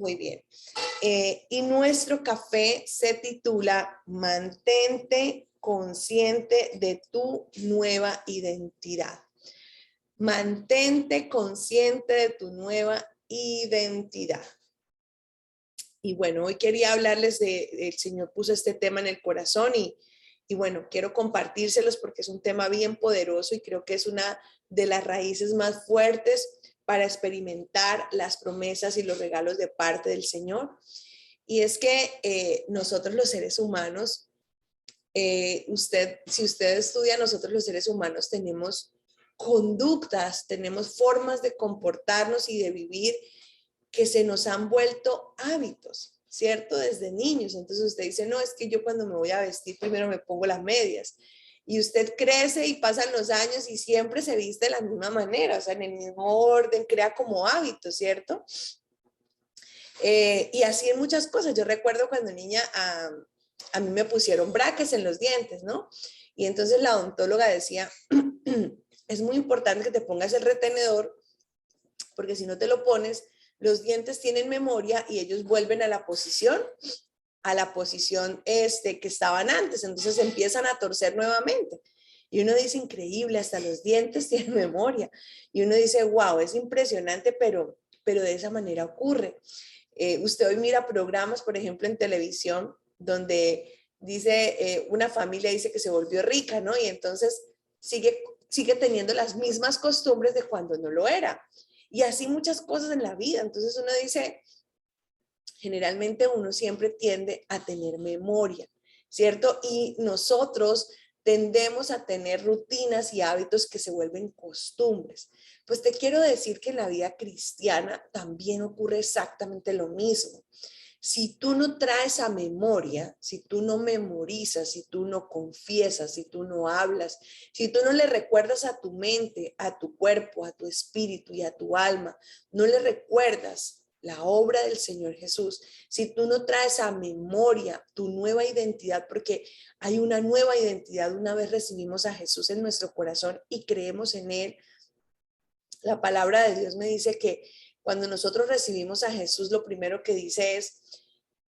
Muy bien. Y nuestro café se titula Mantente consciente de tu nueva identidad. Mantente consciente de tu nueva identidad. Y bueno, hoy quería hablarles el Señor puso este tema en el corazón y bueno, quiero compartírselos porque es un tema bien poderoso y creo que es una de las raíces más fuertes para experimentar las promesas y los regalos de parte del Señor. Y es que nosotros los seres humanos, si usted estudia, nosotros los seres humanos tenemos conductas, tenemos formas de comportarnos y de vivir que se nos han vuelto hábitos, ¿cierto? Desde niños. Entonces usted dice, no, es que yo cuando me voy a vestir primero me pongo las medias. Y usted crece y pasan los años y siempre se viste de la misma manera, o sea, en el mismo orden, crea como hábitos, ¿cierto? Y así en muchas cosas. Yo recuerdo cuando niña a mí me pusieron brackets en los dientes, ¿no? Y entonces la odontóloga decía, es muy importante que te pongas el retenedor porque si no te lo pones, los dientes tienen memoria y ellos vuelven a la posición que estaban antes, entonces empiezan a torcer nuevamente. Y uno dice, increíble, hasta los dientes tienen memoria. Y uno dice, wow, es impresionante, pero de esa manera ocurre. Usted hoy mira programas, por ejemplo, en televisión, donde dice, una familia dice que se volvió rica, ¿no? Y entonces sigue teniendo las mismas costumbres de cuando no lo era. Y así muchas cosas en la vida. Entonces uno dice, generalmente uno siempre tiende a tener memoria, ¿cierto? Y nosotros tendemos a tener rutinas y hábitos que se vuelven costumbres. Pues te quiero decir que en la vida cristiana también ocurre exactamente lo mismo. Si tú no traes a memoria, si tú no memorizas, si tú no confiesas, si tú no hablas, si tú no le recuerdas a tu mente, a tu cuerpo, a tu espíritu y a tu alma, no le recuerdas la obra del Señor Jesús, si tú no traes a memoria tu nueva identidad, porque hay una nueva identidad una vez recibimos a Jesús en nuestro corazón y creemos en Él, la palabra de Dios me dice que cuando nosotros recibimos a Jesús, lo primero que dice es,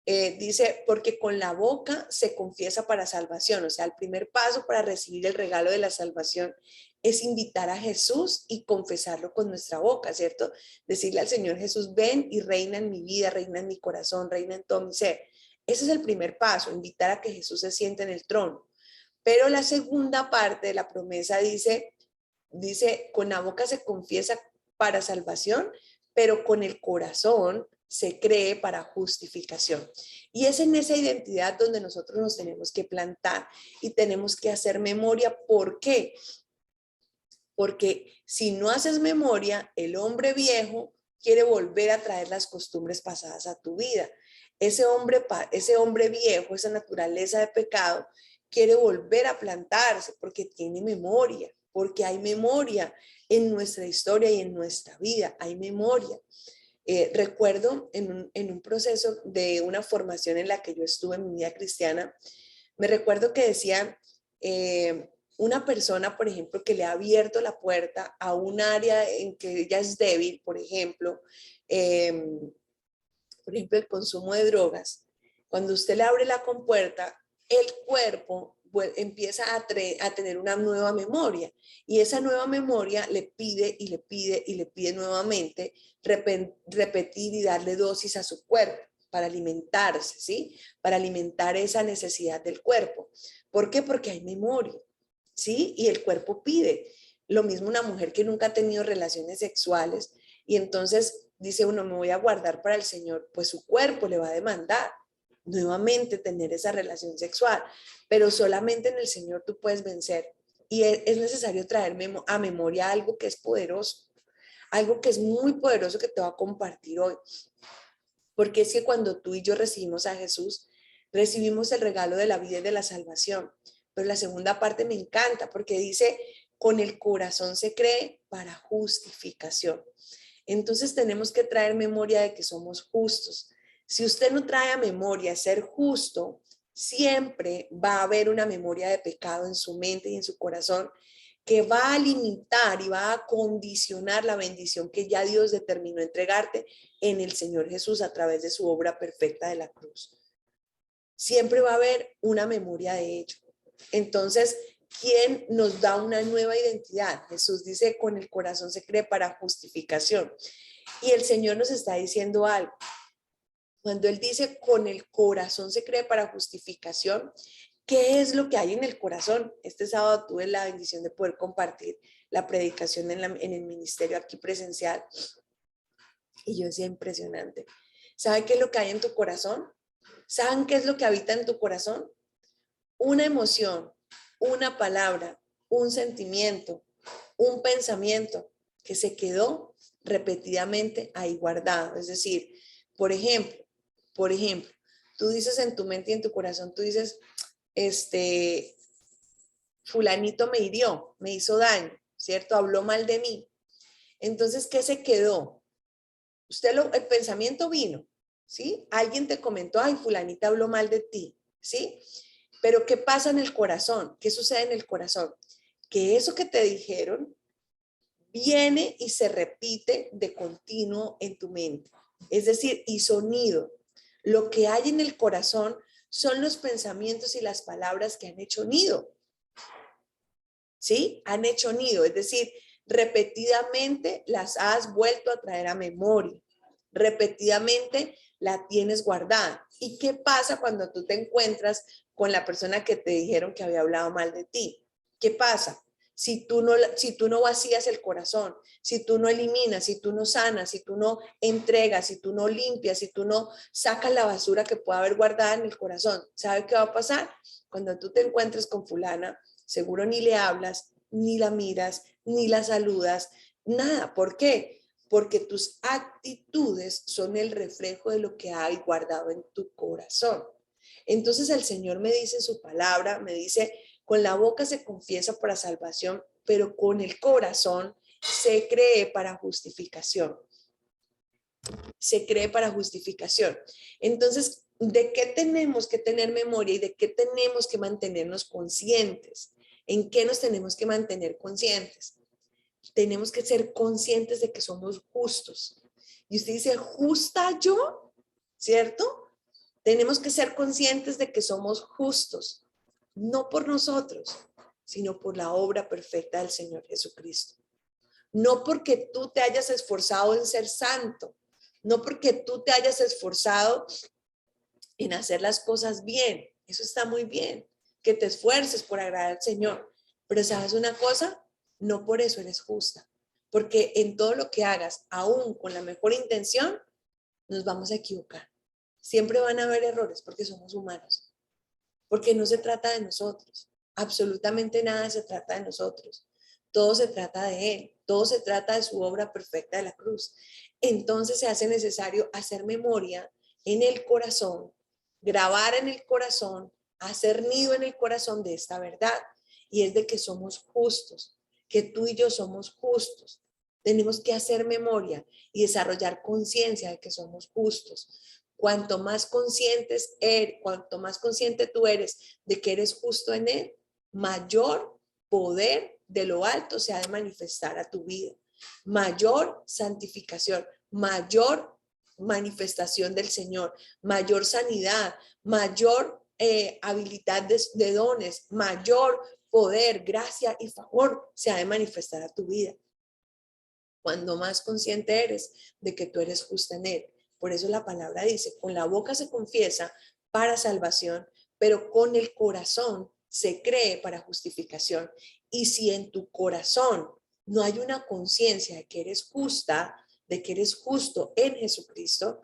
dice, porque con la boca se confiesa para salvación. O sea, el primer paso para recibir el regalo de la salvación es invitar a Jesús y confesarlo con nuestra boca, ¿cierto? Decirle al Señor Jesús, ven y reina en mi vida, reina en mi corazón, reina en todo mi ser. Ese es el primer paso, invitar a que Jesús se siente en el trono. Pero la segunda parte de la promesa dice, con la boca se confiesa para salvación, pero con el corazón se cree para justificación. Y es en esa identidad donde nosotros nos tenemos que plantar y tenemos que hacer memoria. ¿Por qué? Porque si no haces memoria, el hombre viejo quiere volver a traer las costumbres pasadas a tu vida. Ese hombre viejo, esa naturaleza de pecado, quiere volver a plantarse porque tiene memoria, porque hay memoria en nuestra historia y en nuestra vida, hay memoria. Recuerdo en un proceso de una formación en la que yo estuve en mi vida cristiana, me recuerdo que decían, una persona, por ejemplo, que le ha abierto la puerta a un área en que ella es débil, eh, por ejemplo, el consumo de drogas, cuando usted le abre la compuerta, el cuerpo empieza a tener una nueva memoria y esa nueva memoria le pide y le pide y le pide nuevamente repetir y darle dosis a su cuerpo para alimentarse, ¿sí? Para alimentar esa necesidad del cuerpo. ¿Por qué? Porque hay memoria, ¿sí? Y el cuerpo pide. Lo mismo una mujer que nunca ha tenido relaciones sexuales y entonces dice uno, me voy a guardar para el Señor, pues su cuerpo le va a demandar nuevamente tener esa relación sexual, pero solamente en el Señor tú puedes vencer. Y es necesario traer a memoria algo que es poderoso, algo que es muy poderoso que te va a compartir hoy. Porque es que cuando tú y yo recibimos a Jesús, recibimos el regalo de la vida y de la salvación. Pero la segunda parte me encanta porque dice, con el corazón se cree para justificación. Entonces tenemos que traer memoria de que somos justos. Si usted no trae a memoria ser justo, siempre va a haber una memoria de pecado en su mente y en su corazón que va a limitar y va a condicionar la bendición que ya Dios determinó entregarte en el Señor Jesús a través de su obra perfecta de la cruz. Siempre va a haber una memoria de ello. Entonces, ¿quién nos da una nueva identidad? Jesús dice, con el corazón se cree para justificación. Y el Señor nos está diciendo algo. Cuando Él dice, con el corazón se cree para justificación, ¿qué es lo que hay en el corazón? Este sábado tuve la bendición de poder compartir la predicación en el ministerio aquí presencial. Y yo decía, impresionante. ¿Sabe qué es lo que hay en tu corazón? ¿Saben qué es lo que habita en tu corazón? Una emoción, una palabra, un sentimiento, un pensamiento que se quedó repetidamente ahí guardado. Es decir, por ejemplo, tú dices en tu mente y en tu corazón, tú dices, fulanito me hirió, me hizo daño, ¿cierto? Habló mal de mí. Entonces, ¿qué se quedó? El pensamiento vino, ¿sí? Alguien te comentó, ay, fulanita habló mal de ti, ¿sí? Pero ¿qué pasa en el corazón? ¿Qué sucede en el corazón? Que eso que te dijeron viene y se repite de continuo en tu mente. Es decir, y sonido. Lo que hay en el corazón son los pensamientos y las palabras que han hecho nido. ¿Sí? Han hecho nido. Es decir, repetidamente las has vuelto a traer a memoria. Repetidamente la tienes guardada. ¿Y qué pasa cuando tú te encuentras con la persona que te dijeron que había hablado mal de ti? ¿Qué pasa? Si tú no vacías el corazón, si tú no eliminas, si tú no sanas, si tú no entregas, si tú no limpias, si tú no sacas la basura que pueda haber guardada en el corazón, ¿sabe qué va a pasar? Cuando tú te encuentres con fulana, seguro ni le hablas, ni la miras, ni la saludas, nada. ¿Por qué? Porque tus actitudes son el reflejo de lo que hay guardado en tu corazón. Entonces el Señor me dice en su palabra, me dice, con la boca se confiesa para salvación, pero con el corazón se cree para justificación. Se cree para justificación. Entonces, ¿de qué tenemos que tener memoria y de qué tenemos que mantenernos conscientes? ¿En qué nos tenemos que mantener conscientes? Tenemos que ser conscientes de que somos justos. Y usted dice, ¿justa yo? ¿Cierto? Tenemos que ser conscientes de que somos justos, no por nosotros, sino por la obra perfecta del Señor Jesucristo. No porque tú te hayas esforzado en ser santo, no porque tú te hayas esforzado en hacer las cosas bien. Eso está muy bien, que te esfuerces por agradar al Señor. Pero ¿sabes una cosa? No por eso eres justa. Porque en todo lo que hagas, aún con la mejor intención, nos vamos a equivocar. Siempre van a haber errores porque somos humanos. Porque no se trata de nosotros. Absolutamente nada se trata de nosotros. Todo se trata de Él. Todo se trata de su obra perfecta de la cruz. Entonces se hace necesario hacer memoria en el corazón, grabar en el corazón, hacer nido en el corazón de esta verdad. Y es de que somos justos, que tú y yo somos justos. Tenemos que hacer memoria y desarrollar conciencia de que somos justos. Cuanto más cuanto más consciente tú eres de que eres justo en Él, mayor poder de lo alto se ha de manifestar a tu vida, mayor santificación, mayor manifestación del Señor, mayor sanidad, mayor habilidad de dones, mayor poder, gracia y favor se ha de manifestar a tu vida. Cuando más consciente eres de que tú eres justo en Él. Por eso la palabra dice, con la boca se confiesa para salvación, pero con el corazón se cree para justificación. Y si en tu corazón no hay una conciencia de que eres justa, de que eres justo en Jesucristo,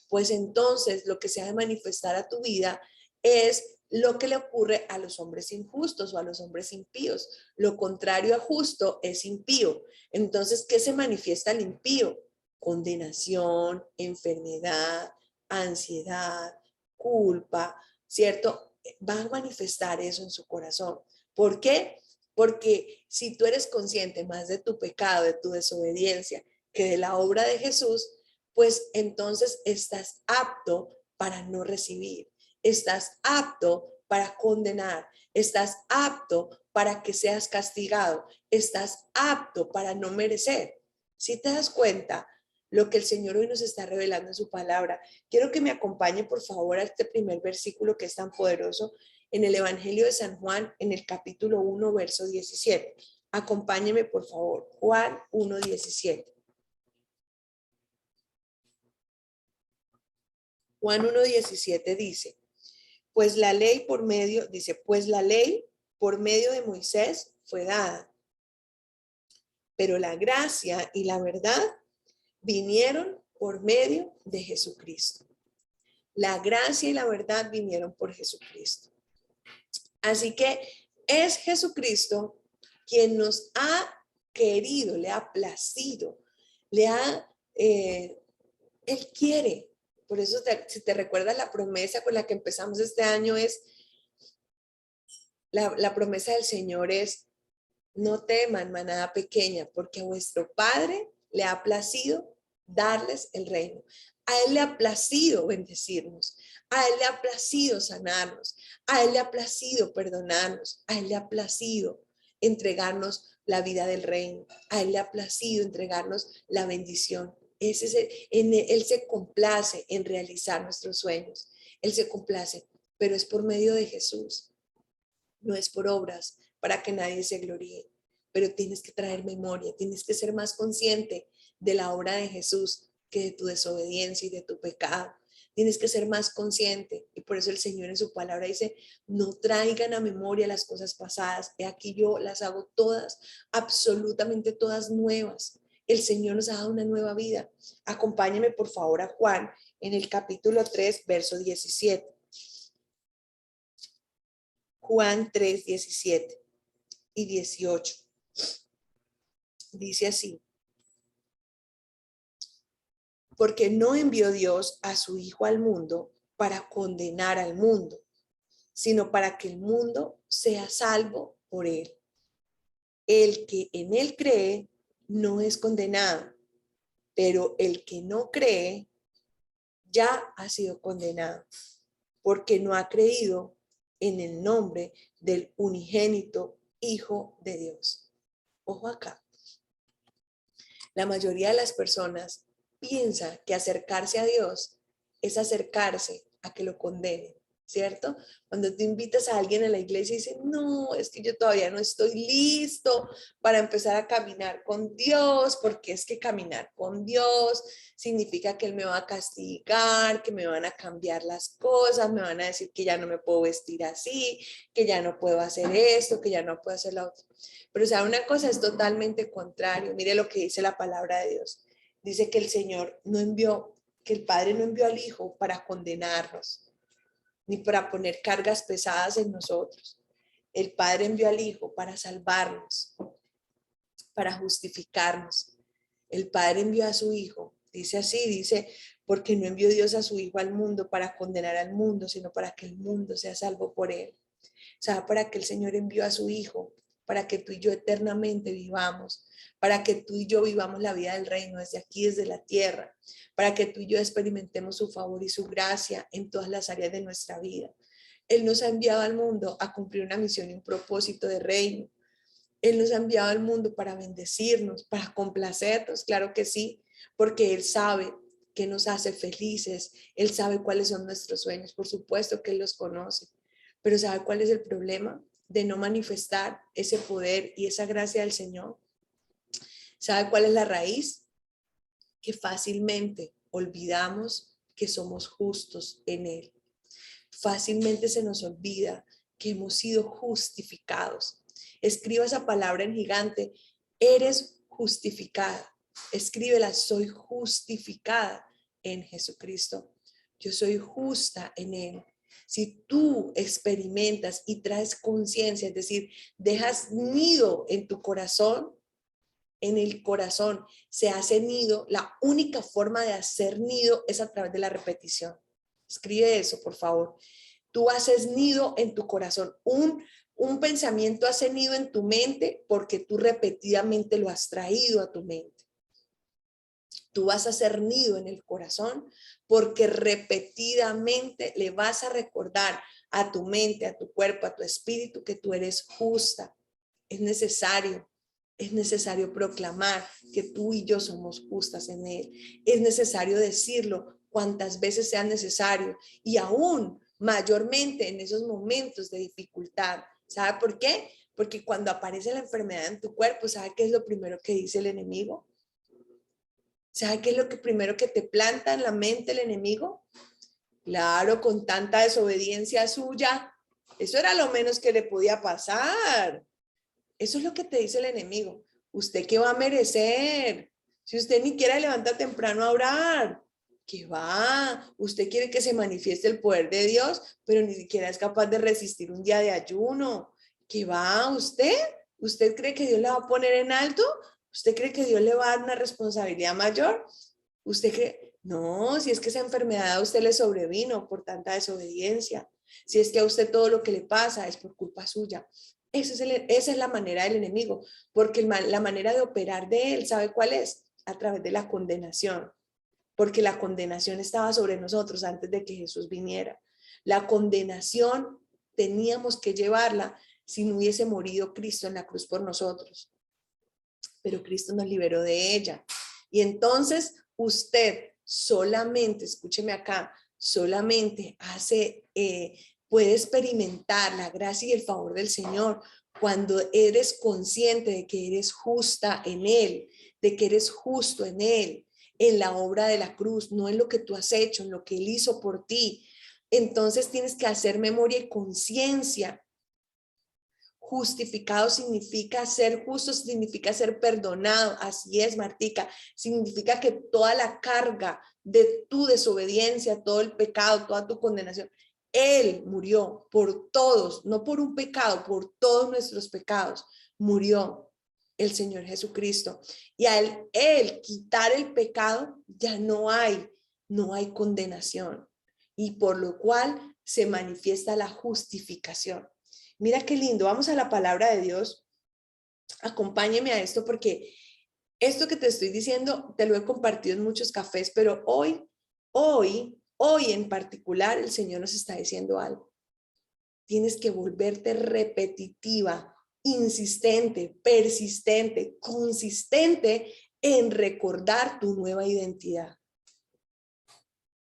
pues entonces lo que se ha de manifestar a tu vida es lo que le ocurre a los hombres injustos o a los hombres impíos. Lo contrario a justo es impío. Entonces, ¿qué se manifiesta al impío? Condenación, enfermedad, ansiedad, culpa, ¿cierto? Va a manifestar eso en su corazón. ¿Por qué? Porque si tú eres consciente más de tu pecado, de tu desobediencia, que de la obra de Jesús, pues entonces estás apto para no recibir. Estás apto para condenar, estás apto para que seas castigado, estás apto para no merecer. Si te das cuenta lo que el Señor hoy nos está revelando en su palabra, quiero que me acompañe por favor a este primer versículo que es tan poderoso en el Evangelio de San Juan, en el capítulo 1, verso 17. Acompáñeme por favor, Juan 1, 17. Juan 1, 17 dice, pues la ley por medio de Moisés fue dada, pero la gracia y la verdad vinieron por medio de Jesucristo. La gracia y la verdad vinieron por Jesucristo. Así que es Jesucristo quien nos ha querido, le ha placido, Él quiere. Por eso, si te recuerdas, la promesa con la que empezamos este año es, la promesa del Señor es, no teman, manada pequeña, porque a vuestro Padre le ha placido darles el reino. A Él le ha placido bendecirnos, a Él le ha placido sanarnos, a Él le ha placido perdonarnos, a Él le ha placido entregarnos la vida del reino, a Él le ha placido entregarnos la bendición. Él se complace en realizar nuestros sueños, Él se complace, pero es por medio de Jesús, no es por obras para que nadie se gloríe, pero tienes que traer memoria, tienes que ser más consciente de la obra de Jesús que de tu desobediencia y de tu pecado. Tienes que ser más consciente y por eso el Señor en su palabra dice, no traigan a memoria las cosas pasadas, he aquí yo las hago todas, absolutamente todas nuevas. El Señor nos ha dado una nueva vida. Acompáñeme por favor a Juan en el capítulo 3, verso 17. Juan 3, 17 y 18. Dice así, porque no envió Dios a su Hijo al mundo para condenar al mundo, sino para que el mundo sea salvo por él. El que en él cree no es condenado, pero el que no cree ya ha sido condenado, porque no ha creído en el nombre del unigénito Hijo de Dios. Ojo acá. La mayoría de las personas piensa que acercarse a Dios es acercarse a que lo condenen, ¿cierto? Cuando tú invitas a alguien a la iglesia y dice, no, es que yo todavía no estoy listo para empezar a caminar con Dios, porque es que caminar con Dios significa que Él me va a castigar, que me van a cambiar las cosas, me van a decir que ya no me puedo vestir así, que ya no puedo hacer esto, que ya no puedo hacer lo otro. Pero o sea, una cosa es totalmente contrario. Mire lo que dice la palabra de Dios. Dice que el Señor no envió, que el Padre no envió al Hijo para condenarnos, ni para poner cargas pesadas en nosotros. El Padre envió al Hijo para salvarnos, para justificarnos. El Padre envió a su Hijo. Dice así, dice, porque no envió Dios a su Hijo al mundo para condenar al mundo, sino para que el mundo sea salvo por él. O sea, para que el Señor envió a su Hijo, para que tú y yo eternamente vivamos, para que tú y yo vivamos la vida del reino desde aquí, desde la tierra, para que tú y yo experimentemos su favor y su gracia en todas las áreas de nuestra vida. Él nos ha enviado al mundo a cumplir una misión y un propósito de reino. Él nos ha enviado al mundo para bendecirnos, para complacernos, claro que sí, porque Él sabe que nos hace felices, Él sabe cuáles son nuestros sueños, por supuesto que Él los conoce. Pero ¿sabe cuál es el problema de no manifestar ese poder y esa gracia del Señor? ¿Sabe cuál es la raíz? Que fácilmente olvidamos que somos justos en Él. Fácilmente se nos olvida que hemos sido justificados. Escriba esa palabra en gigante, eres justificada. Escríbela, soy justificada en Jesucristo. Yo soy justa en Él. Si tú experimentas y traes conciencia, es decir, dejas nido en tu corazón, en el corazón se hace nido, la única forma de hacer nido es a través de la repetición. Escribe eso, por favor. Tú haces nido en tu corazón. Un pensamiento hace nido en tu mente porque tú repetidamente lo has traído a tu mente. tú vas a hacer nido en el corazón porque repetidamente le vas a recordar a tu mente, a tu cuerpo, a tu espíritu que tú eres justa. Es necesario proclamar que tú y yo somos justas en Él. Es necesario decirlo cuantas veces sea necesario y aún mayormente en esos momentos de dificultad. ¿Sabe por qué? Porque cuando aparece la enfermedad en tu cuerpo, ¿sabe qué es lo primero que dice el enemigo? ¿Sabe qué es lo primero que te planta en la mente el enemigo? Claro, con tanta desobediencia suya, eso era lo menos que le podía pasar. Eso es lo que te dice el enemigo. ¿Usted qué va a merecer? Si usted ni quiere levantar temprano a orar, ¿qué va? Usted quiere que se manifieste el poder de Dios, pero ni siquiera es capaz de resistir un día de ayuno. ¿Qué va usted? ¿Usted cree que Dios la va a poner en alto? ¿Usted cree que Dios le va a dar una responsabilidad mayor? ¿Usted cree? No, si es que esa enfermedad a usted le sobrevino por tanta desobediencia. Si es que a usted todo lo que le pasa es por culpa suya. Esa es la manera del enemigo, porque la manera de operar de él, ¿sabe cuál es? A través de la condenación, porque la condenación estaba sobre nosotros antes de que Jesús viniera. La condenación teníamos que llevarla si no hubiese morido Cristo en la cruz por nosotros, pero Cristo nos liberó de ella. Y entonces usted solamente, escúcheme acá, solamente puede experimentar la gracia y el favor del Señor cuando eres consciente de que eres justa en Él, de que eres justo en Él, en la obra de la cruz, no en lo que tú has hecho, en lo que Él hizo por ti. Entonces tienes que hacer memoria y conciencia. Justificado significa ser justo, significa ser perdonado. Así es, Martica. Significa que toda la carga de tu desobediencia, todo el pecado, toda tu condenación, Él murió por todos, no por un pecado, por todos nuestros pecados. Murió el Señor Jesucristo. Y al Él quitar el pecado, ya no hay condenación. Y por lo cual se manifiesta la justificación. Mira qué lindo, vamos a la palabra de Dios. Acompáñeme a esto porque esto que te estoy diciendo te lo he compartido en muchos cafés, pero hoy en particular el Señor nos está diciendo algo. Tienes que volverte repetitiva, insistente, persistente, consistente en recordar tu nueva identidad.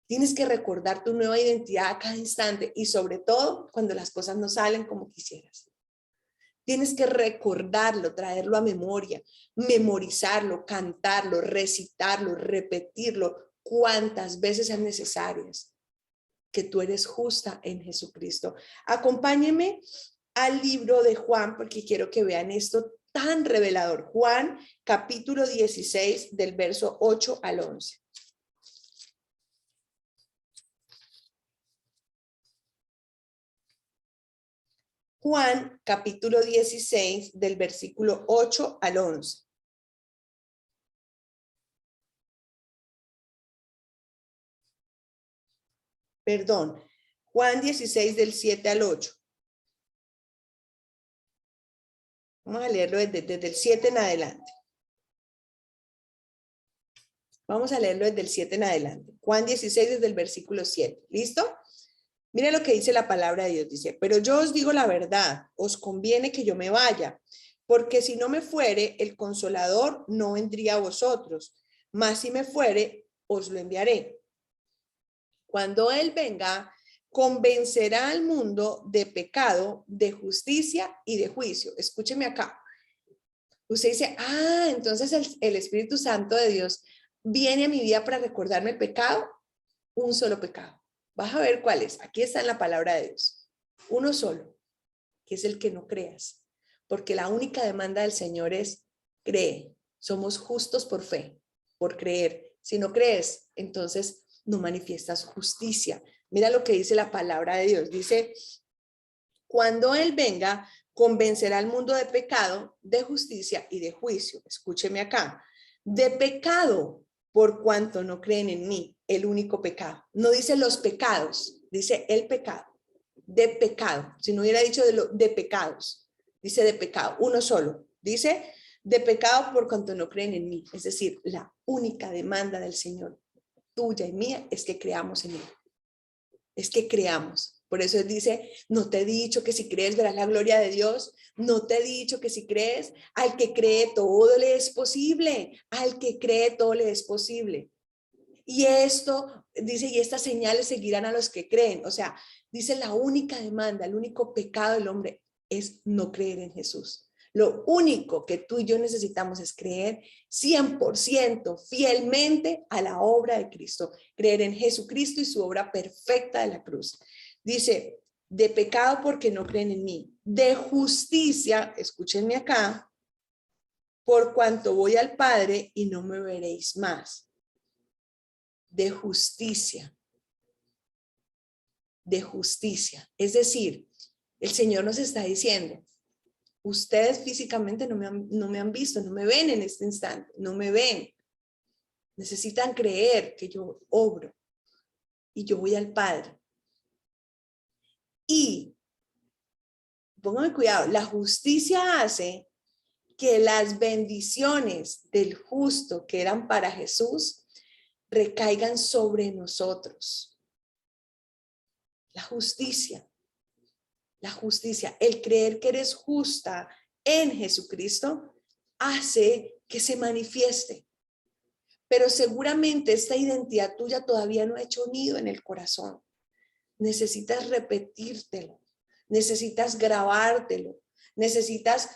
Tienes que recordar tu nueva identidad a cada instante y sobre todo cuando las cosas no salen como quisieras. Tienes que recordarlo, traerlo a memoria, memorizarlo, cantarlo, recitarlo, repetirlo cuantas veces sean necesarias, que tú eres justa en Jesucristo. Acompáñenme al libro de Juan porque quiero que vean esto tan revelador. Juan, capítulo 16, del verso 8 al 11. Juan, capítulo 16, del versículo 8 al 11. Perdón, Juan 16, del 7 al 8. Vamos a leerlo desde el 7 en adelante. Vamos a leerlo desde el 7 en adelante. Juan 16, desde el versículo 7. ¿Listo? Mira lo que dice la palabra de Dios. Dice, pero yo os digo la verdad, os conviene que yo me vaya, porque si no me fuere, el Consolador no vendría a vosotros, mas si me fuere, os lo enviaré. Cuando Él venga, convencerá al mundo de pecado, de justicia y de juicio. Escúcheme acá. Usted dice, entonces el Espíritu Santo de Dios viene a mi vida para recordarme el pecado. Un solo pecado. Vas a ver cuál es. Aquí está en la palabra de Dios. Uno solo, que es el que no creas. Porque la única demanda del Señor es, cree. Somos justos por fe, por creer. Si no crees, entonces no manifiestas justicia. Mira lo que dice la palabra de Dios. Dice, cuando Él venga, convencerá al mundo de pecado, de justicia y de juicio. Escúcheme acá. De pecado, por cuanto no creen en mí, el único pecado. No dice los pecados, dice el pecado. De pecado. Si no hubiera dicho de pecados, dice de pecado, uno solo. Dice, de pecado por cuanto no creen en mí. Es decir, la única demanda del Señor, tuya y mía, es que creamos en Él. Es que creamos. Por eso Él dice, no te he dicho que si crees verás la gloria de Dios. No te he dicho que si crees, al que cree todo le es posible. Al que cree todo le es posible. Y esto, dice, y estas señales seguirán a los que creen. O sea, dice, la única demanda, el único pecado del hombre es no creer en Jesús. Lo único que tú y yo necesitamos es creer 100% fielmente a la obra de Cristo, creer en Jesucristo y su obra perfecta de la cruz. Dice, de pecado porque no creen en mí, de justicia, escúchenme acá, por cuanto voy al Padre y no me veréis más. De justicia, de justicia. Es decir, el Señor nos está diciendo, ustedes físicamente no me han visto, no me ven en este instante, no me ven. Necesitan creer que yo obro y yo voy al Padre. Y, pónganme cuidado, la justicia hace que las bendiciones del justo que eran para Jesús recaigan sobre nosotros. La justicia, el creer que eres justa en Jesucristo hace que se manifieste. Pero seguramente esta identidad tuya todavía no ha hecho nido en el corazón. Necesitas repetírtelo, necesitas grabártelo, necesitas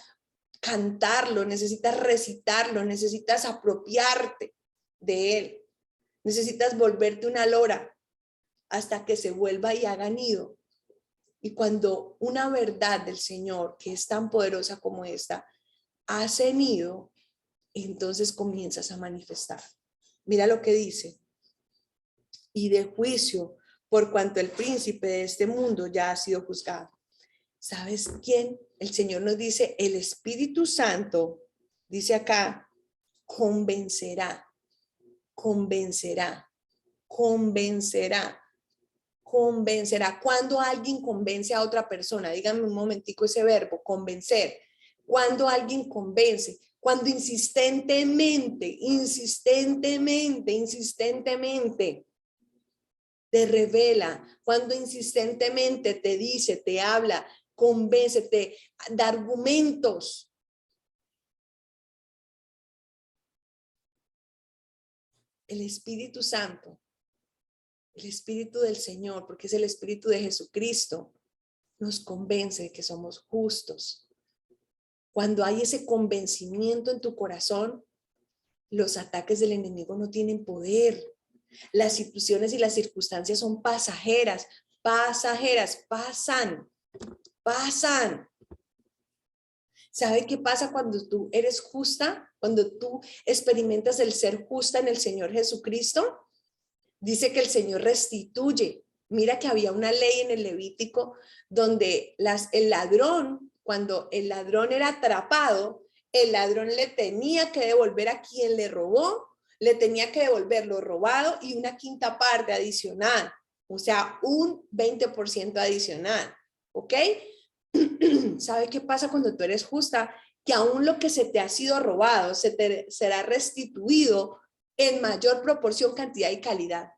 cantarlo, necesitas recitarlo, necesitas apropiarte de él. Necesitas volverte una lora hasta que se vuelva y haga nido. Y cuando una verdad del Señor, que es tan poderosa como esta, hace nido, entonces comienzas a manifestar. Mira lo que dice. Y de juicio, por cuanto el príncipe de este mundo ya ha sido juzgado. ¿Sabes quién? El Señor nos dice, el Espíritu Santo, dice acá, convencerá, convencerá, convencerá, convencerá. Cuando alguien convence a otra persona, díganme un momentico ese verbo, convencer. Cuando alguien convence, cuando insistentemente te revela, cuando insistentemente te dice, te habla, convence, te da argumentos. El Espíritu Santo, el Espíritu del Señor, porque es el Espíritu de Jesucristo, nos convence de que somos justos. Cuando hay ese convencimiento en tu corazón, los ataques del enemigo no tienen poder. Las situaciones y las circunstancias son pasajeras, pasan. ¿Sabe qué pasa cuando tú eres justa? Cuando tú experimentas el ser justa en el Señor Jesucristo, dice que el Señor restituye. Mira que había una ley en el Levítico donde el ladrón, cuando el ladrón era atrapado, el ladrón le tenía que devolver a quien le robó, le tenía que devolver lo robado y una quinta parte adicional, o sea, un 20% adicional, ¿ok? ¿Sabe qué pasa cuando tú eres justa? Que aún lo que se te ha sido robado será restituido en mayor proporción, cantidad y calidad.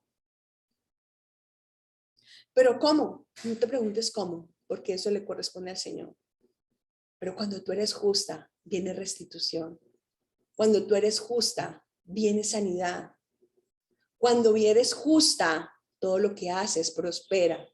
¿Pero cómo? No te preguntes cómo, porque eso le corresponde al Señor. Pero cuando tú eres justa, viene restitución. Cuando tú eres justa, viene sanidad. Cuando eres justa, todo lo que haces prospera.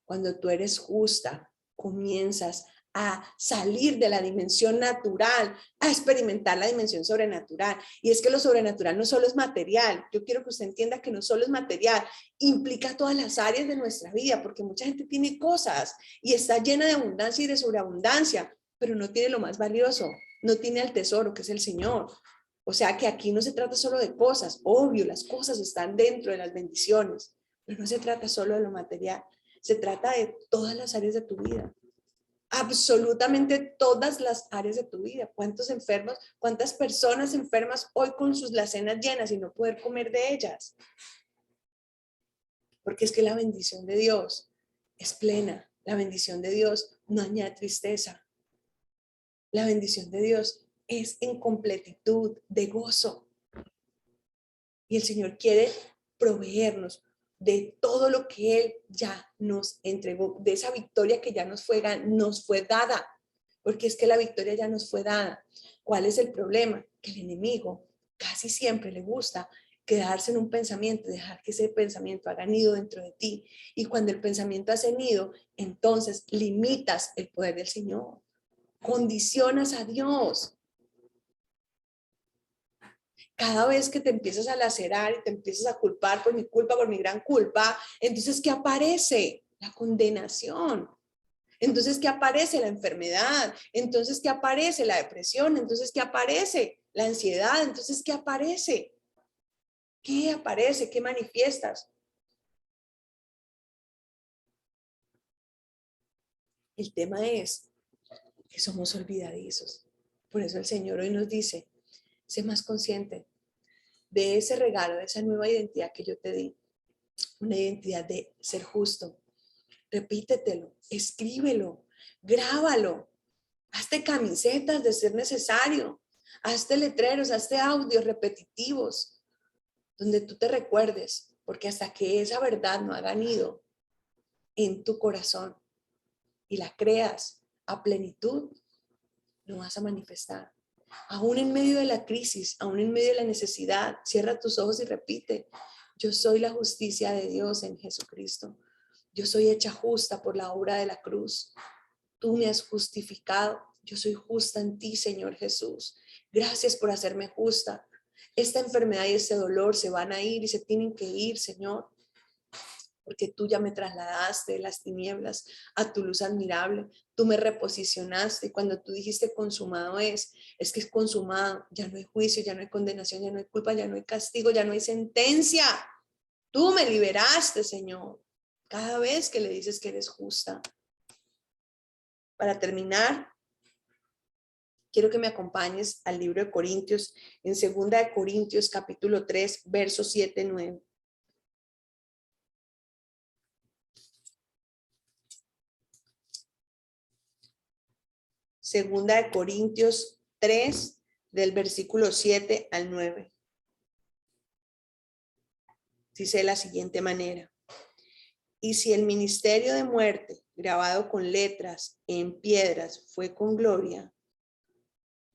Cuando tú eres justa, comienzas a salir de la dimensión natural, a experimentar la dimensión sobrenatural. Y es que lo sobrenatural no solo es material. Yo quiero que usted entienda que no solo es material, implica todas las áreas de nuestra vida, porque mucha gente tiene cosas y está llena de abundancia y de sobreabundancia, pero no tiene lo más valioso, no tiene al tesoro, que es el Señor. O sea que aquí no se trata solo de cosas, obvio, las cosas están dentro de las bendiciones, pero no se trata solo de lo material. Se trata de todas las áreas de tu vida, absolutamente todas las áreas de tu vida. ¿Cuántos enfermos, cuántas personas enfermas hoy con sus lacenas llenas y no poder comer de ellas? Porque es que la bendición de Dios es plena. La bendición de Dios no añade tristeza. La bendición de Dios es en completitud de gozo. Y el Señor quiere proveernos de todo lo que Él ya nos entregó, de esa victoria que ya nos fue dada, porque es que la victoria ya nos fue dada. ¿Cuál es el problema? Que el enemigo casi siempre le gusta quedarse en un pensamiento, dejar que ese pensamiento haga nido dentro de ti. Y cuando el pensamiento hace nido, entonces limitas el poder del Señor, condicionas a Dios. Cada vez que te empiezas a lacerar y te empiezas a culpar por mi gran culpa, entonces ¿qué aparece? La condenación. Entonces ¿qué aparece? La enfermedad. Entonces ¿qué aparece? La depresión. Entonces ¿qué aparece? La ansiedad. Entonces ¿qué aparece? ¿Qué aparece? ¿Qué manifiestas? El tema es que somos olvidadizos. Por eso el Señor hoy nos dice, sé más consciente de ese regalo, de esa nueva identidad que yo te di. Una identidad de ser justo. Repítetelo, escríbelo, grábalo, hazte camisetas de ser necesario, hazte letreros, hazte audios repetitivos, donde tú te recuerdes, porque hasta que esa verdad no haga nido en tu corazón y la creas a plenitud, no vas a manifestar. Aún en medio de la crisis, aún en medio de la necesidad, cierra tus ojos y repite, yo soy la justicia de Dios en Jesucristo. Yo soy hecha justa por la obra de la cruz. Tú me has justificado. Yo soy justa en ti, Señor Jesús. Gracias por hacerme justa. Esta enfermedad y este dolor se van a ir y se tienen que ir, Señor, porque tú ya me trasladaste de las tinieblas a tu luz admirable. Tú me reposicionaste. Cuando tú dijiste consumado es que es consumado. Ya no hay juicio, ya no hay condenación, ya no hay culpa, ya no hay castigo, ya no hay sentencia. Tú me liberaste, Señor, cada vez que le dices que eres justa. Para terminar, quiero que me acompañes al libro de Corintios, en 2 de Corintios, capítulo 3, versos 7, 9. Segunda de Corintios 3, del versículo 7 al 9. Dice de la siguiente manera. Y si el ministerio de muerte, grabado con letras en piedras, fue con gloria,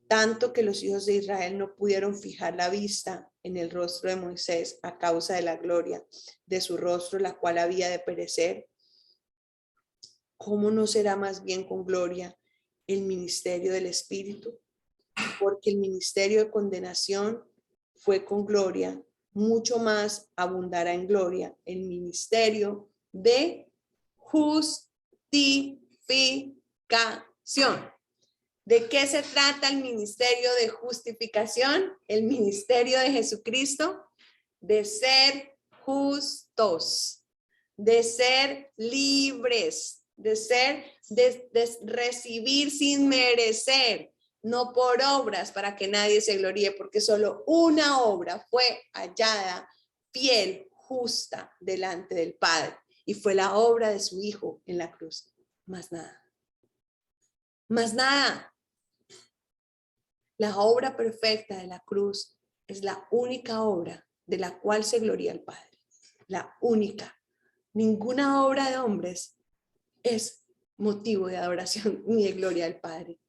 tanto que los hijos de Israel no pudieron fijar la vista en el rostro de Moisés a causa de la gloria de su rostro, la cual había de perecer, ¿cómo no será más bien con gloria el ministerio del Espíritu? Porque el ministerio de condenación fue con gloria, mucho más abundará en gloria el ministerio de justificación. ¿De qué se trata el ministerio de justificación? El ministerio de Jesucristo, de ser justos, de ser libres, de recibir sin merecer, no por obras para que nadie se gloríe, porque solo una obra fue hallada fiel, justa delante del Padre, y fue la obra de su Hijo en la cruz. Más nada. Más nada. La obra perfecta de la cruz es la única obra de la cual se gloria el Padre. La única. Ninguna obra de hombres es motivo de adoración ni de gloria al Padre.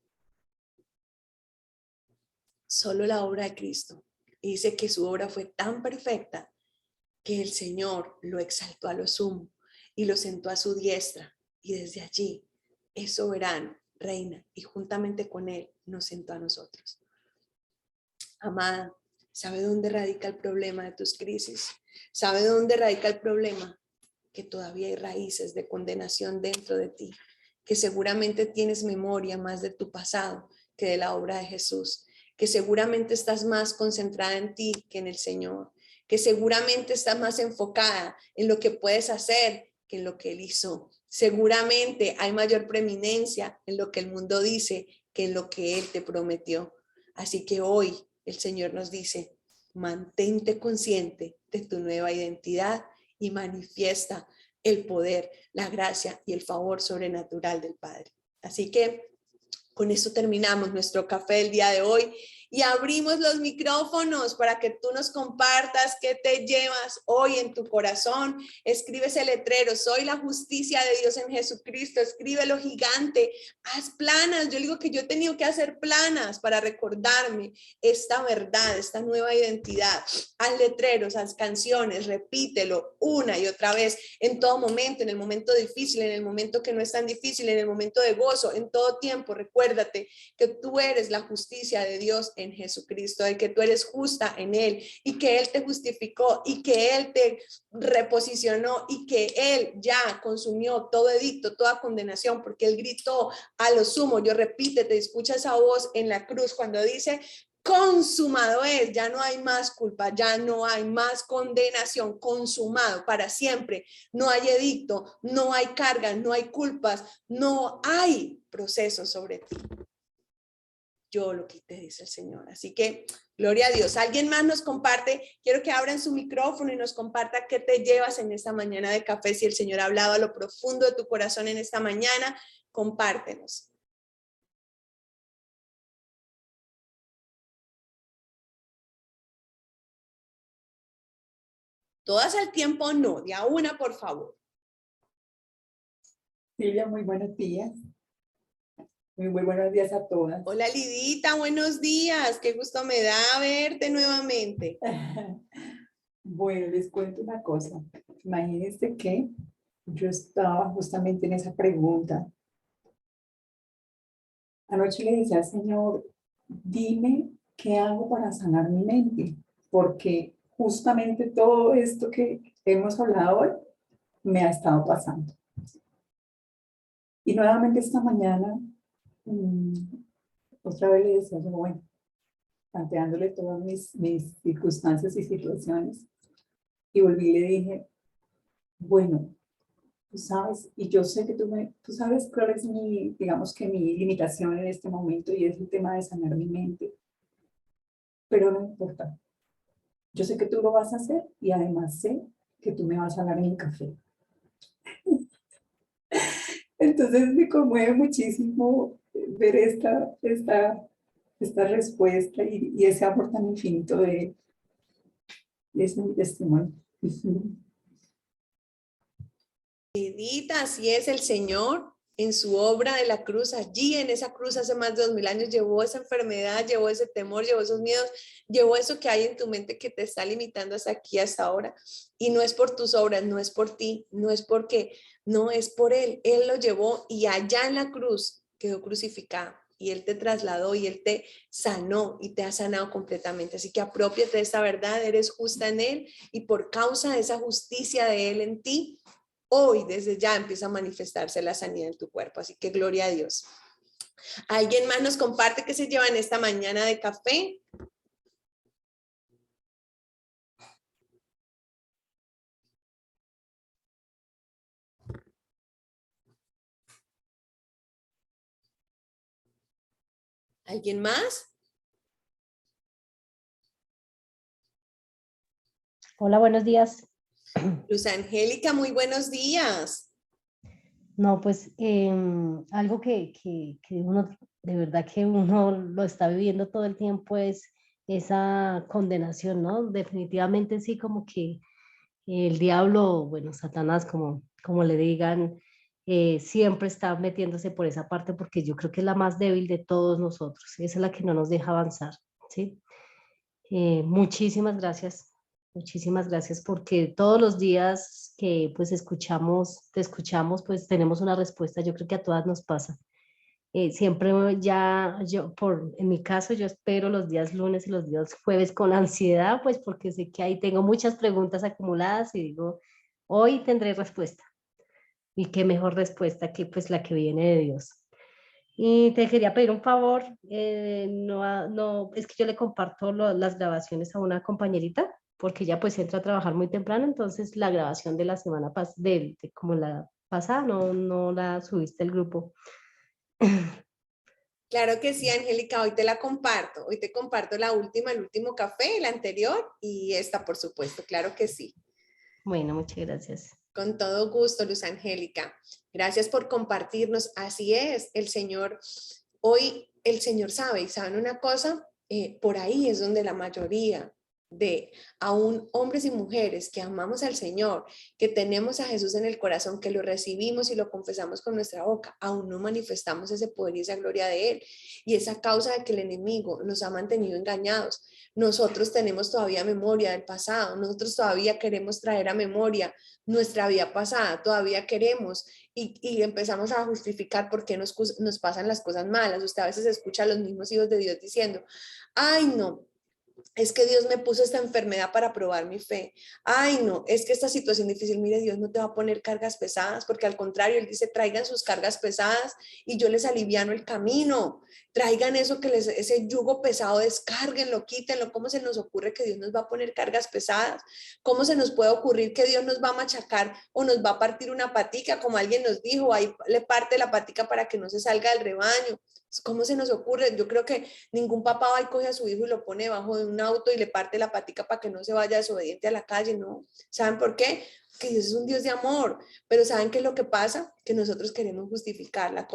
Solo la obra de Cristo. Y dice que su obra fue tan perfecta que el Señor lo exaltó a lo sumo y lo sentó a su diestra. Y desde allí es soberano, reina, y juntamente con él nos sentó a nosotros. Amada, ¿sabe dónde radica el problema de tus crisis? ¿Sabe dónde radica el problema? Que todavía hay raíces de condenación dentro de ti, que seguramente tienes memoria más de tu pasado que de la obra de Jesús, que seguramente estás más concentrada en ti que en el Señor, que seguramente estás más enfocada en lo que puedes hacer que en lo que Él hizo. Seguramente hay mayor preeminencia en lo que el mundo dice que en lo que Él te prometió. Así que hoy el Señor nos dice, mantente consciente de tu nueva identidad y manifiesta el poder, la gracia y el favor sobrenatural del Padre. Así que Con esto terminamos nuestro café del día de hoy y abrimos los micrófonos para que tú nos compartas qué te llevas hoy en tu corazón. Escribe ese letrero: soy la justicia de Dios en Jesucristo. Escríbelo gigante. Haz planas. Yo digo que yo he tenido que hacer planas para recordarme esta verdad, esta nueva identidad. Haz letreros, haz canciones, repítelo una y otra vez, en todo momento, en el momento difícil, en el momento que no es tan difícil, en el momento de gozo, en todo tiempo. Recuérdate que tú eres la justicia de Dios en Jesucristo, de que tú eres justa en Él y que Él te justificó y que Él te reposicionó y que Él ya consumió todo edicto, toda condenación, porque Él gritó a lo sumo. Yo repítete, escucha esa voz en la cruz cuando dice: consumado es, ya no hay más culpa, ya no hay más condenación, consumado para siempre. No hay edicto, no hay carga, no hay culpas, no hay proceso sobre ti. Yo lo quité, dice el Señor. Así que, gloria a Dios. ¿Alguien más nos comparte? Quiero que abran su micrófono y nos comparta qué te llevas en esta mañana de café. Si el Señor ha hablado a lo profundo de tu corazón en esta mañana, compártenos. Todas al tiempo no, de a una, por favor. Silvia, muy buenos días. Muy buenos días a todas. Hola Lidita, buenos días. Qué gusto me da verte nuevamente. Bueno, les cuento una cosa. Imagínense que yo estaba justamente en esa pregunta. Anoche le decía al Señor, dime qué hago para sanar mi mente, porque justamente todo esto que hemos hablado hoy me ha estado pasando. Y nuevamente esta mañana, otra vez le decía, bueno, planteándole todas mis circunstancias y situaciones, y volví y le dije, bueno, tú sabes, y yo sé que tú sabes cuál es mi, digamos que mi limitación en este momento, y es el tema de sanar mi mente, pero no importa, yo sé que tú lo vas a hacer, y además sé que tú me vas a dar mi café. Entonces me conmueve muchísimo ver esta respuesta y ese amor tan infinito de ese mi testimonio. Lidita, así es el Señor en su obra de la cruz. Allí en esa cruz hace más de 2000 años llevó esa enfermedad, llevó ese temor, llevó esos miedos, llevó eso que hay en tu mente que te está limitando hasta aquí, hasta ahora. Y no es por tus obras, no es por ti, no es porque, no es por Él. Él lo llevó y allá en la cruz quedó crucificado. Y Él te trasladó y Él te sanó y te ha sanado completamente. Así que apropiate de esta verdad, eres justa en Él y por causa de esa justicia de Él en ti, hoy desde ya empieza a manifestarse la sanidad en tu cuerpo. Así que gloria a Dios. ¿Alguien más nos comparte qué se lleva en esta mañana de café? ¿Alguien más? Hola, buenos días. Luz Angélica, muy buenos días. No, pues algo que uno, de verdad que uno lo está viviendo todo el tiempo es esa condenación, ¿no? Definitivamente sí, como que el diablo, bueno, Satanás, como le digan, siempre está metiéndose por esa parte porque yo creo que es la más débil de todos nosotros, esa es la que no nos deja avanzar, ¿sí? Muchísimas gracias. Muchísimas gracias porque todos los días que pues escuchamos, te escuchamos, pues tenemos una respuesta. Yo creo que a todas nos pasa. Siempre ya, en mi caso, yo espero los días lunes y los días jueves con ansiedad, pues porque sé que ahí tengo muchas preguntas acumuladas y digo, hoy tendré respuesta. Y qué mejor respuesta que pues la que viene de Dios. Y te quería pedir un favor, no, es que yo le comparto las grabaciones a una compañerita, porque ella pues entra a trabajar muy temprano, entonces la grabación de la semana pasada, como la pasada, no la subiste al grupo. Claro que sí, Angélica, hoy te la comparto. Hoy te comparto la última, el último café, el anterior y esta, por supuesto, claro que sí. Bueno, muchas gracias. Con todo gusto, Luz Angélica. Gracias por compartirnos. Así es, el Señor Hoy el Señor sabe, y saben una cosa, por ahí es donde la mayoría de aún hombres y mujeres que amamos al Señor, que tenemos a Jesús en el corazón, que lo recibimos y lo confesamos con nuestra boca, aún no manifestamos ese poder y esa gloria de Él. Y esa causa de que el enemigo nos ha mantenido engañados. Nosotros tenemos todavía memoria del pasado, nosotros todavía queremos traer a memoria nuestra vida pasada, todavía queremos y empezamos a justificar por qué nos pasan las cosas malas. Usted a veces escucha a los mismos hijos de Dios diciendo, ay no, es que Dios me puso esta enfermedad para probar mi fe. Ay, no, es que esta situación difícil, mire, Dios no te va a poner cargas pesadas, porque al contrario, Él dice, traigan sus cargas pesadas y yo les aliviano el camino. Traigan eso ese yugo pesado, descárguenlo, quítenlo. ¿Cómo se nos ocurre que Dios nos va a poner cargas pesadas? ¿Cómo se nos puede ocurrir que Dios nos va a machacar o nos va a partir una patica, como alguien nos dijo, ahí le parte la patica para que no se salga del rebaño? ¿Cómo se nos ocurre? Yo creo que ningún papá va y coge a su hijo y lo pone debajo de un auto y le parte la patica para que no se vaya desobediente a la calle, ¿no? ¿Saben por qué? Que Dios es un Dios de amor, pero ¿saben qué es lo que pasa? Que nosotros queremos justificar las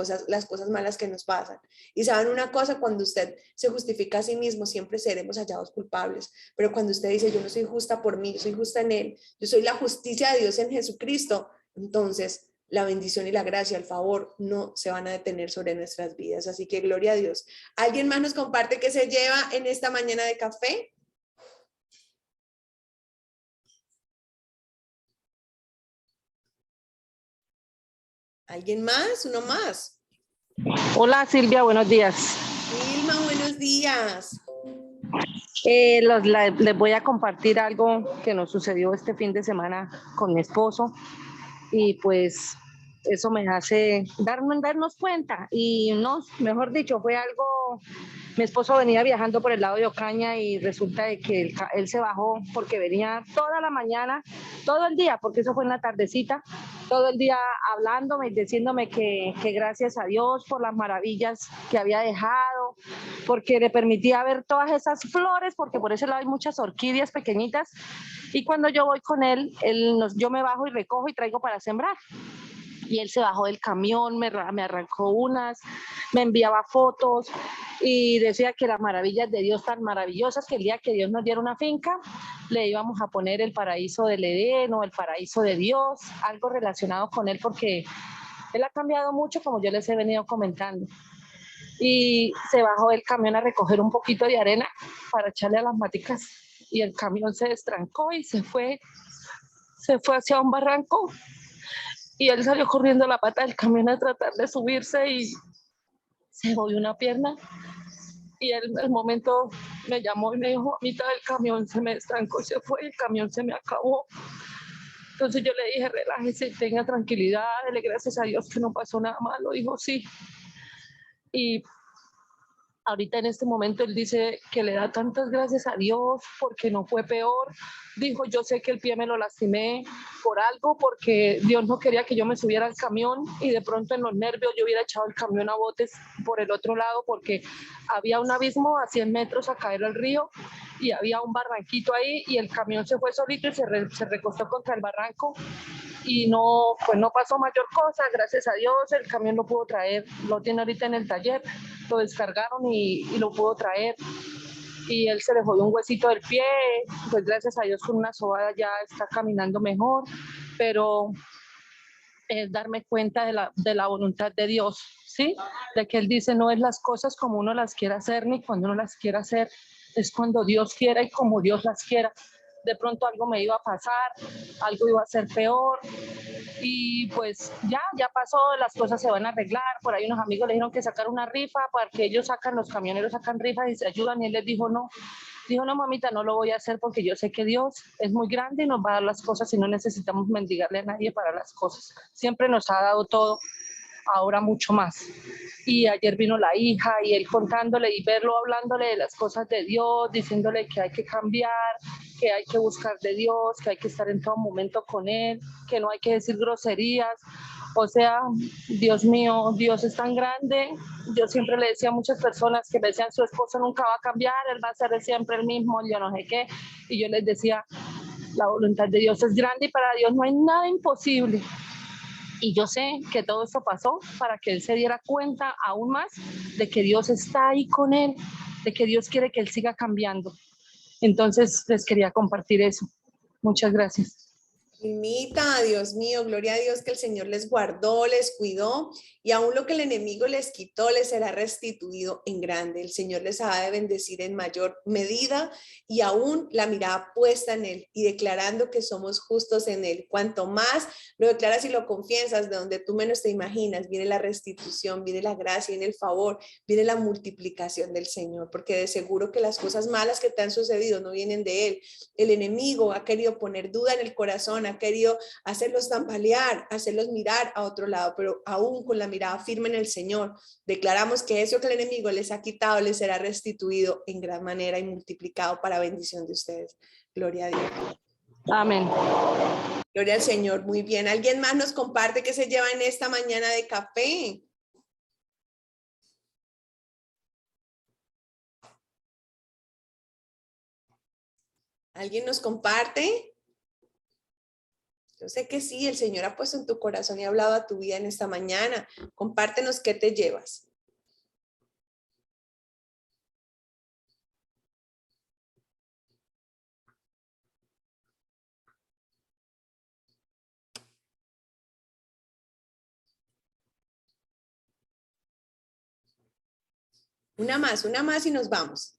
cosas malas que nos pasan. Y ¿saben una cosa? Cuando usted se justifica a sí mismo, siempre seremos hallados culpables, pero cuando usted dice, yo no soy justa por mí, yo soy justa en Él, yo soy la justicia de Dios en Jesucristo, entonces la bendición y la gracia, el favor, no se van a detener sobre nuestras vidas. Así que gloria a Dios. ¿Alguien más nos comparte qué se lleva en esta mañana de café? ¿Alguien más? ¿Uno más? Hola Silvia, buenos días. Vilma, buenos días. Les voy a compartir algo que nos sucedió este fin de semana con mi esposo y pues eso me hace darnos cuenta y no, mejor dicho, fue algo, mi esposo venía viajando por el lado de Ocaña y resulta de que él se bajó porque venía toda la mañana, todo el día, porque eso fue en la tardecita, todo el día hablándome y diciéndome que gracias a Dios por las maravillas que había dejado, porque le permitía ver todas esas flores, porque por ese lado hay muchas orquídeas pequeñitas, y cuando yo voy con él, yo me bajo y recojo y traigo para sembrar. Y él se bajó del camión, me arrancó unas, me enviaba fotos y decía que las maravillas de Dios tan maravillosas, que el día que Dios nos diera una finca, le íbamos a poner el paraíso del Edén o el paraíso de Dios, algo relacionado con él, porque él ha cambiado mucho, como yo les he venido comentando. Y se bajó del camión a recoger un poquito de arena para echarle a las maticas y el camión se destrancó y se fue hacia un barranco. Y él salió corriendo a la pata del camión a tratar de subirse y se movió una pierna. Y él al momento me llamó y me dijo, a mitad del camión se me destrancó y se fue, el camión se me acabó. Entonces yo le dije, relájese, tenga tranquilidad, dele gracias a Dios que no pasó nada malo. Dijo, sí. Y ahorita en este momento él dice que le da tantas gracias a Dios porque no fue peor. Dijo, yo sé que el pie me lo lastimé por algo, porque Dios no quería que yo me subiera al camión y de pronto en los nervios yo hubiera echado el camión a botes por el otro lado, porque había un abismo a 100 metros a caer al río y había un barranquito ahí y el camión se fue solito y se recostó contra el barranco y no, pues no pasó mayor cosa, gracias a Dios. El camión lo pudo traer, lo tiene ahorita en el taller, lo descargaron y lo pudo traer. Y él se le jodió un huesito del pie, pues gracias a Dios con una sobada ya está caminando mejor, pero es darme cuenta de la voluntad de Dios, ¿sí? De que Él dice, no es las cosas como uno las quiera hacer, ni cuando uno las quiera hacer, es cuando Dios quiera y como Dios las quiera. De pronto algo me iba a pasar, algo iba a ser peor, y pues ya pasó, las cosas se van a arreglar. Por ahí unos amigos le dijeron que sacar una rifa, porque ellos los camioneros sacan rifas y se ayudan, y él les dijo no, mamita, no lo voy a hacer porque yo sé que Dios es muy grande y nos va a dar las cosas y no necesitamos mendigarle a nadie para las cosas, siempre nos ha dado todo, ahora mucho más. Y ayer vino la hija y él contándole y verlo hablándole de las cosas de Dios, diciéndole que hay que cambiar, que hay que buscar de Dios, que hay que estar en todo momento con Él, que no hay que decir groserías. O sea, Dios mío, Dios es tan grande. Yo siempre le decía a muchas personas que me decían, su esposo nunca va a cambiar, él va a ser siempre el mismo, yo no sé qué. Y yo les decía, la voluntad de Dios es grande y para Dios no hay nada imposible. Y yo sé que todo esto pasó para que él se diera cuenta aún más de que Dios está ahí con él, de que Dios quiere que él siga cambiando. Entonces les quería compartir eso. Muchas gracias. Vilmita, Dios mío, gloria a Dios que el Señor les guardó, les cuidó y aún lo que el enemigo les quitó les será restituido en grande. El Señor les ha de bendecir en mayor medida y aún la mirada puesta en Él y declarando que somos justos en Él. Cuanto más lo declaras y lo confiesas, de donde tú menos te imaginas, viene la restitución, viene la gracia, viene el favor, viene la multiplicación del Señor, porque de seguro que las cosas malas que te han sucedido no vienen de Él. El enemigo ha querido poner duda en el corazón, ha querido hacerlos tambalear, hacerlos mirar a otro lado, pero aún con la mirada firme en el Señor, declaramos que eso que el enemigo les ha quitado les será restituido en gran manera y multiplicado para bendición de ustedes. Gloria a Dios. Amén. Gloria al Señor. Muy bien. ¿Alguien más nos comparte qué se lleva en esta mañana de café? ¿Alguien nos comparte? Yo sé que sí, el Señor ha puesto en tu corazón y ha hablado a tu vida en esta mañana. Compártenos qué te llevas. Una más y nos vamos.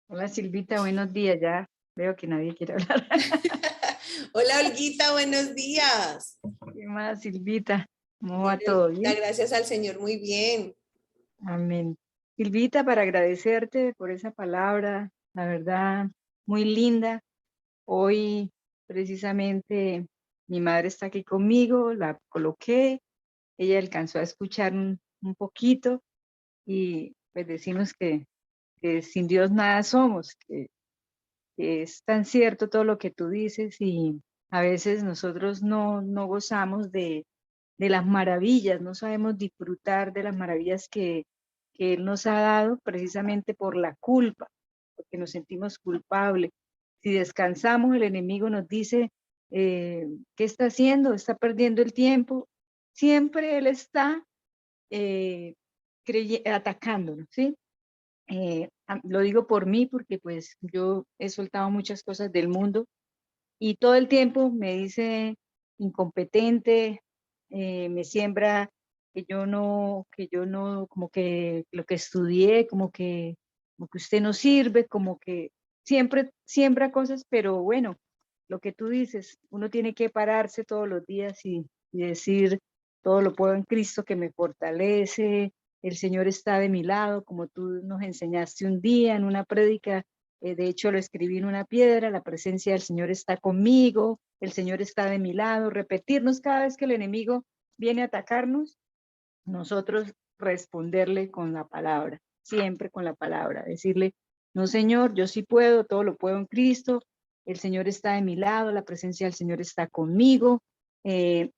Hola Silvita, buenos días. Ya veo que nadie quiere hablar. Hola Olguita, buenos días. ¿Qué más, Silvita? ¿Cómo va todo bien? Gracias al Señor, muy bien. Amén. Silvita, para agradecerte por esa palabra, la verdad, muy linda. Hoy precisamente mi madre está aquí conmigo, la coloqué, ella alcanzó a escuchar un poquito y pues decimos que sin Dios nada somos, que es tan cierto todo lo que tú dices y a veces nosotros no gozamos de las maravillas, no sabemos disfrutar de las maravillas que Él nos ha dado precisamente por la culpa, porque nos sentimos culpables. Si descansamos, el enemigo nos dice, ¿qué está haciendo? Está perdiendo el tiempo. Siempre Él está atacándonos, ¿sí? Lo digo por mí porque pues yo he soltado muchas cosas del mundo y todo el tiempo me dice incompetente, me siembra que yo no, como que lo que estudié, como que usted no sirve, como que siempre siembra cosas, pero bueno, lo que tú dices, uno tiene que pararse todos los días y decir, todo lo puedo en Cristo que me fortalece, el Señor está de mi lado, como tú nos enseñaste un día en una prédica, de hecho lo escribí en una piedra, la presencia del Señor está conmigo, el Señor está de mi lado, repetirnos cada vez que el enemigo viene a atacarnos, nosotros responderle con la palabra, siempre con la palabra, decirle, no Señor, yo sí puedo, todo lo puedo en Cristo, el Señor está de mi lado, la presencia del Señor está conmigo, él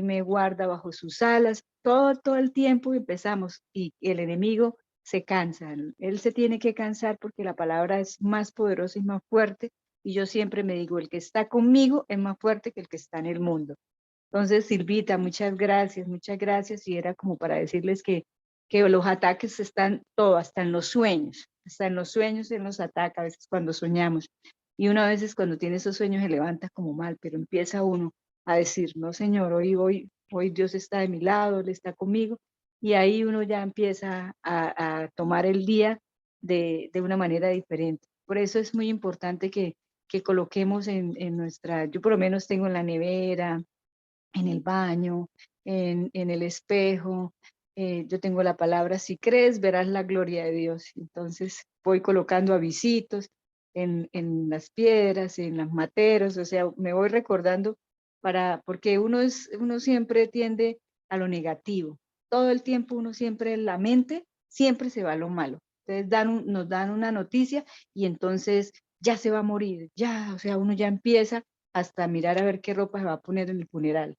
me guarda bajo sus alas, todo el tiempo empezamos y el enemigo se cansa, él se tiene que cansar porque la palabra es más poderosa y más fuerte y yo siempre me digo, el que está conmigo es más fuerte que el que está en el mundo. Entonces, Silvita, muchas gracias. Y era como para decirles que los ataques están todo, hasta en los sueños Él nos ataca a veces cuando soñamos. Y uno a veces cuando tiene esos sueños se levanta como mal, pero empieza uno a decir, no Señor, hoy Dios está de mi lado, Él está conmigo. Y ahí uno ya empieza a tomar el día de una manera diferente. Por eso es muy importante que coloquemos en nuestra, yo por lo menos tengo en la nevera, en el baño, en el espejo. Yo tengo la palabra, si crees, verás la gloria de Dios. Entonces voy colocando avisitos en las piedras, en las materos, o sea, me voy recordando porque uno siempre tiende a lo negativo. Todo el tiempo uno siempre, la mente siempre se va a lo malo. Entonces nos dan una noticia y entonces ya se va a morir, ya, o sea, uno ya empieza hasta mirar a ver qué ropa se va a poner en el funeral.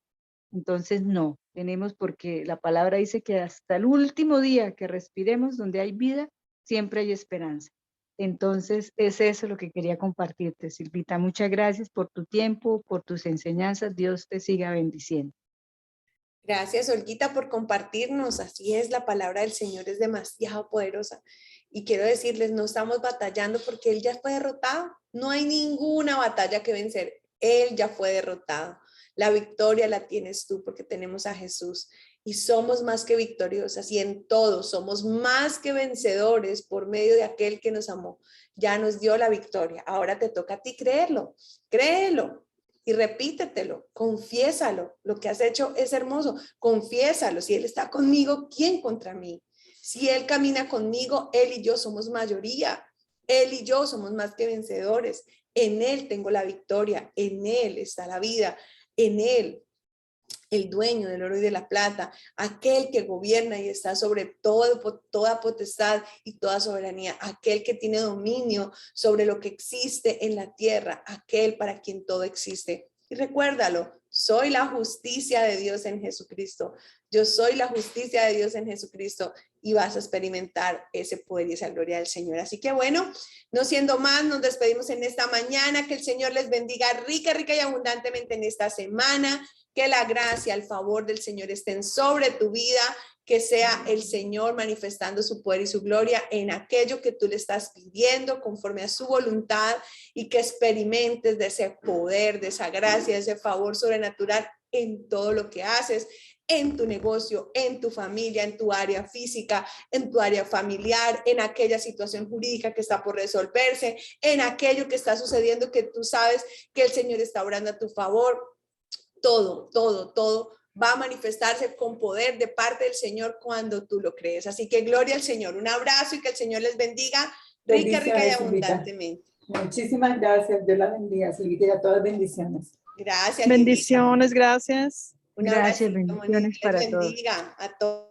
Entonces, no, tenemos porque la palabra dice que hasta el último día que respiremos, donde hay vida, siempre hay esperanza. Entonces, es eso lo que quería compartirte, Silvita. Muchas gracias por tu tiempo, por tus enseñanzas. Dios te siga bendiciendo. Gracias, Olguita, por compartirnos. Así es, la palabra del Señor es demasiado poderosa. Y quiero decirles, no estamos batallando porque Él ya fue derrotado. No hay ninguna batalla que vencer. Él ya fue derrotado. La victoria la tienes tú porque tenemos a Jesús. Y somos más que victoriosas y en todo somos más que vencedores por medio de aquel que nos amó. Ya nos dio la victoria. Ahora te toca a ti creerlo. Créelo. Y repítetelo, confiésalo, lo que has hecho es hermoso, confiésalo, si Él está conmigo, ¿quién contra mí? Si Él camina conmigo, Él y yo somos mayoría, Él y yo somos más que vencedores, en Él tengo la victoria, en Él está la vida, en Él, el dueño del oro y de la plata, aquel que gobierna y está sobre toda potestad y toda soberanía, aquel que tiene dominio sobre lo que existe en la tierra, aquel para quien todo existe. Y recuérdalo, soy la justicia de Dios en Jesucristo. Yo soy la justicia de Dios en Jesucristo y vas a experimentar ese poder y esa gloria del Señor. Así que bueno, no siendo más, nos despedimos en esta mañana. Que el Señor les bendiga rica y abundantemente en esta semana. Que la gracia, el favor del Señor estén sobre tu vida, que sea el Señor manifestando su poder y su gloria en aquello que tú le estás pidiendo conforme a su voluntad y que experimentes de ese poder, de esa gracia, de ese favor sobrenatural en todo lo que haces, en tu negocio, en tu familia, en tu área física, en tu área familiar, en aquella situación jurídica que está por resolverse, en aquello que está sucediendo que tú sabes que el Señor está obrando a tu favor. Todo va a manifestarse con poder de parte del Señor cuando tú lo crees. Así que gloria al Señor. Un abrazo y que el Señor les bendiga rica y abundantemente. Muchísimas gracias. Dios la bendiga, Silvita, y a todas bendiciones. Gracias. Bendiciones, gracias. Un Gracias, abrazo. bendiciones para todos. Bendiga a todos.